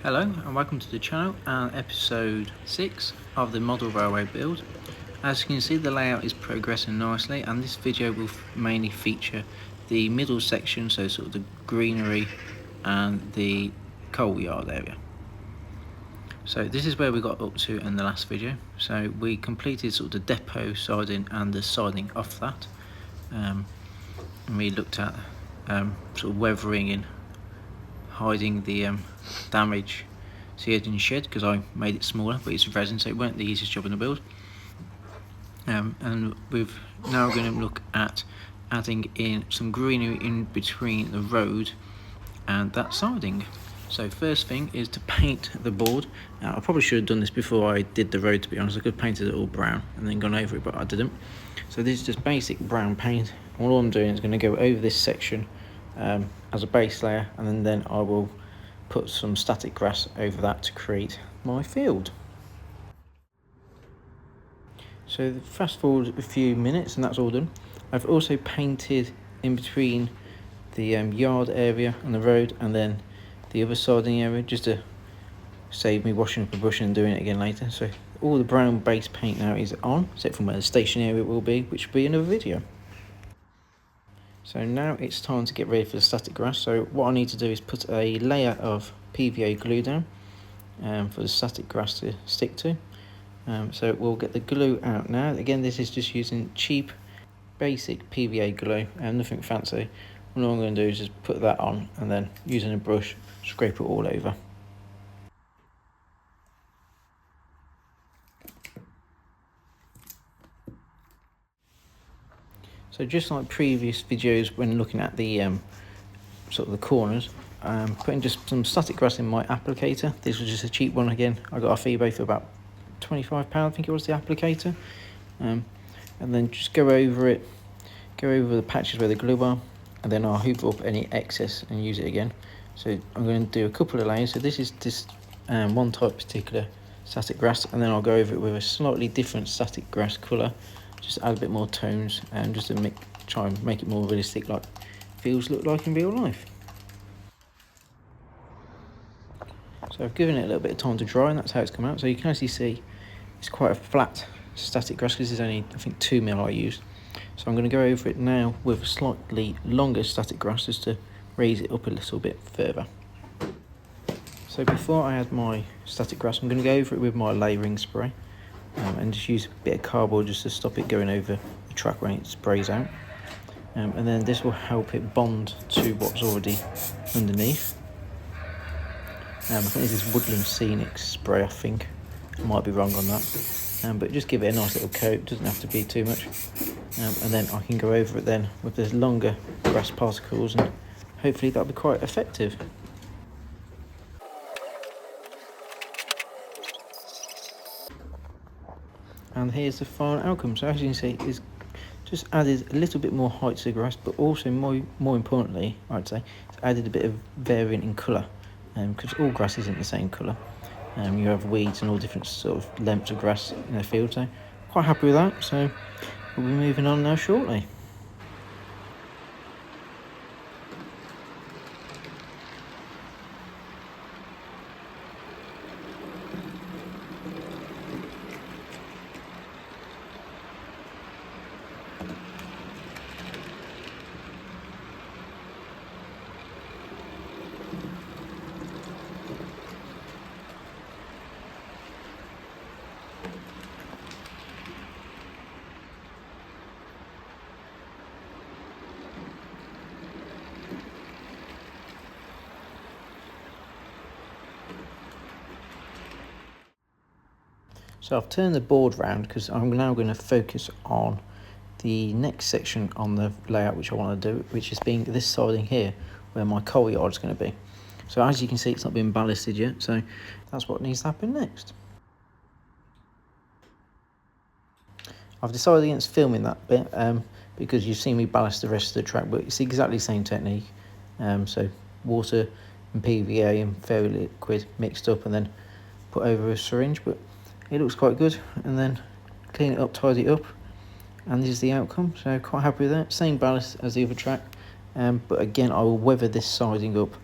Hello and welcome to the channel and episode 6 of the model railway build. As you can see, the layout is progressing nicely, and this video will mainly feature the middle section, so sort of the greenery and the coal yard area. So this is where we got up to in the last video. So we completed sort of the depot siding and the siding off that, and we looked at sort of weathering and hiding the damage to the engine shed, because I made it smaller, but it's resin, so it weren't the easiest job in the build. And we've now going to look at adding in some greenery in between the road and that siding. So first thing is to paint the board. Now, I probably should have done this before I did the road, to be honest. I could have painted it all brown and then gone over it, but I didn't. So this is just basic brown paint. All I'm doing is going to go over this section as a base layer, and then I will put some static grass over that to create my field. So fast forward a few minutes and that's all done. I've also painted in between the yard area and the road, and then the other siding area, just to save me washing up a brush and doing it again later. So all the brown base paint now is on, except from where the station area will be, which will be another video. So now it's time to get ready for the static grass. So what I need to do is put a layer of PVA glue down for the static grass to stick to. So we'll get the glue out now. Again, this is just using cheap basic PVA glue and nothing fancy. All I'm going to do is just put that on, and then using a brush scrape it all over. So just like previous videos when looking at the sort of the corners, putting just some static grass in my applicator. This was just a cheap one again. I got off eBay for about £25, I think it was, the applicator. And then just go over it, go over the patches where the glue are, and then I'll hoover up any excess and use it again. So I'm going to do a couple of layers. So this is this one type particular static grass, and then I'll go over it with a slightly different static grass colour, just add a bit more tones, and just to try and make it more realistic, like fields look like in real life. So I've given it a little bit of time to dry, and that's how it's come out. So you can actually see it's quite a flat static grass, because there's only, I think, 2mm I used. So I'm going to go over it now with a slightly longer static grass, just to raise it up a little bit further. So before I add my static grass, I'm going to go over it with my layering spray, and just use a bit of cardboard just to stop it going over the track when it sprays out. And then this will help it bond to what's already underneath. I think this is Woodland Scenic spray, I think. I might be wrong on that. But just give it a nice little coat, doesn't have to be too much. And then I can go over it then with the longer grass particles, and hopefully that'll be quite effective. And here's the final outcome. So as you can see, it's just added a little bit more height to the grass, but also more importantly, I'd say, it's added a bit of variant in colour, because all grass isn't the same colour. You have weeds and all different sort of lengths of grass in the field, so quite happy with that. So we'll be moving on now shortly. So I've turned the board round because I'm now going to focus on the next section on the layout which I want to do, which is being this siding here where my coal yard is going to be. So as you can see, it's not been ballasted yet, so that's what needs to happen next. I've decided against filming that bit because you've seen me ballast the rest of the track, but it's exactly the same technique. So water and PVA and fairy liquid mixed up and then put over a syringe, but it looks quite good. And then clean it up, tidy it up, and this is the outcome. So quite happy with that. Same ballast as the other track, but again I will weather this siding up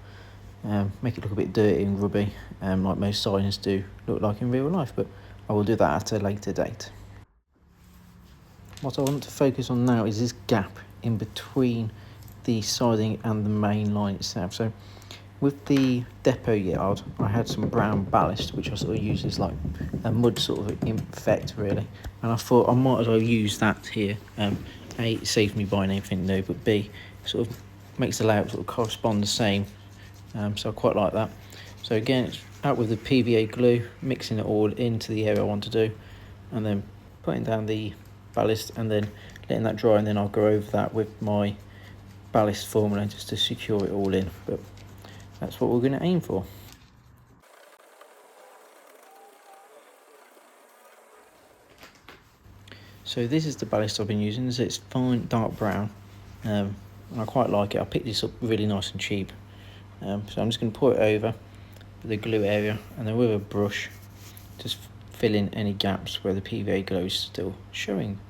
make it look a bit dirty and grubby, like most signs do look like in real life, but I will do that at a later date. What I want to focus on now is this gap in between the siding and the main line itself. So with the depot yard, I had some brown ballast, which I sort of used as like a mud sort of effect really, and I thought I might as well use that here. A, it saves me buying anything new, but B, sort of makes the layout sort of correspond the same, so I quite like that. So again, it's out with the PVA glue, mixing it all into the area I want to do, and then putting down the ballast and then letting that dry, and then I'll go over that with my ballast formula just to secure it all in. But that's what we're going to aim for. So this is the ballast I've been using. So it's fine dark brown, and I quite like it. I picked this up really nice and cheap. So I'm just going to pour it over the glue area, and then with a brush just fill in any gaps where the PVA glue is still showing.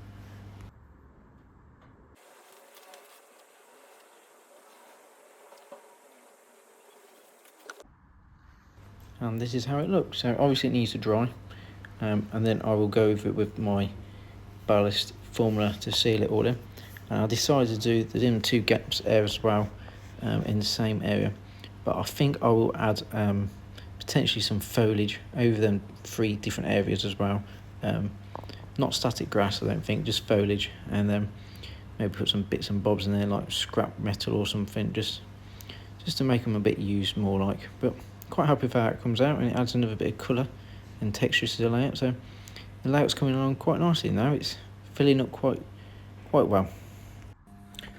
And this is how it looks. So obviously it needs to dry, and then I will go over it with my ballast formula to seal it all in. And I decided to do the 2 gaps there as well, in the same area, but I think I will add potentially some foliage over them 3 different areas as well. Not static grass, I don't think, just foliage, and then maybe put some bits and bobs in there like scrap metal or something, just to make them a bit used more like. But quite happy with how it comes out, and it adds another bit of colour and texture to the layout. So the layout's coming along quite nicely now. It's filling up quite well.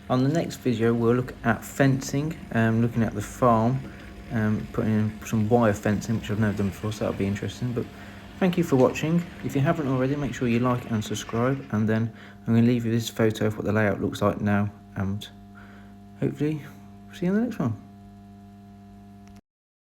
On the next video we'll look at fencing, looking at the farm, putting in some wire fencing, which I've never done before, so that'll be interesting. But thank you for watching. If you haven't already, make sure you like and subscribe, and then I'm going to leave you this photo of what the layout looks like now, and hopefully see you in the next one.